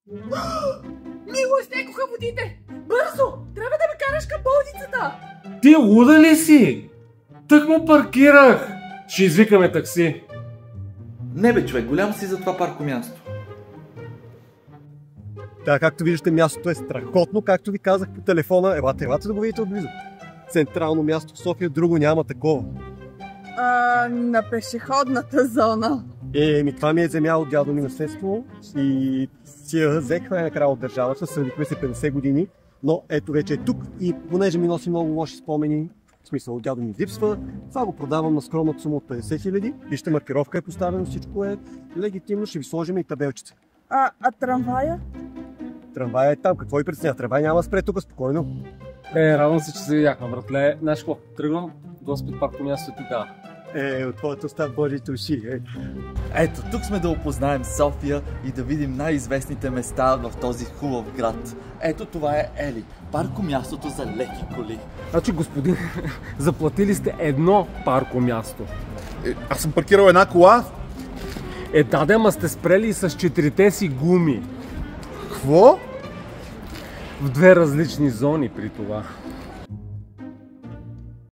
Мило, изтекоха водите! Бързо! Трябва да ме караш към болницата! Ти луда ли си? Тък му паркирах! Ще извикаме такси. Не бе, човек, голям си за това паркомясто. Да, както виждате, мястото е страхотно, както ви казах по телефона. Елате да го видите отблизо. Централно място в София, друго няма такова. На пешеходната зона. Това ми е земя от дядо ми наследство и си я взех най-накрая от държавата, съдихме се 50 години, но ето вече е тук и понеже ми носи много лоши спомени, в смисъл дядо ми липсва, това го продавам на скромната сума от 50 000. Вижте, маркировка е поставена, всичко е легитимно, ще ви сложим и табелчица. А трамвая? Трамвая е там, какво ви притеснява? Трамвай няма да спре тук, спокойно. Радвам се, че се видяхме, братле. Знаеш какво? Тръгвам, Господ паркомясто е тук. От твоята уста Божиите уши. Ето, тук сме да опознаем София и да видим най-известните места в този хубав град. Ето това е Ели, паркомястото за леки коли. Значи, господин, заплатили сте едно паркомясто. Аз съм паркирал една кола. Да, ама сте спрели с 4-те си гуми. Какво? В 2 различни зони при това.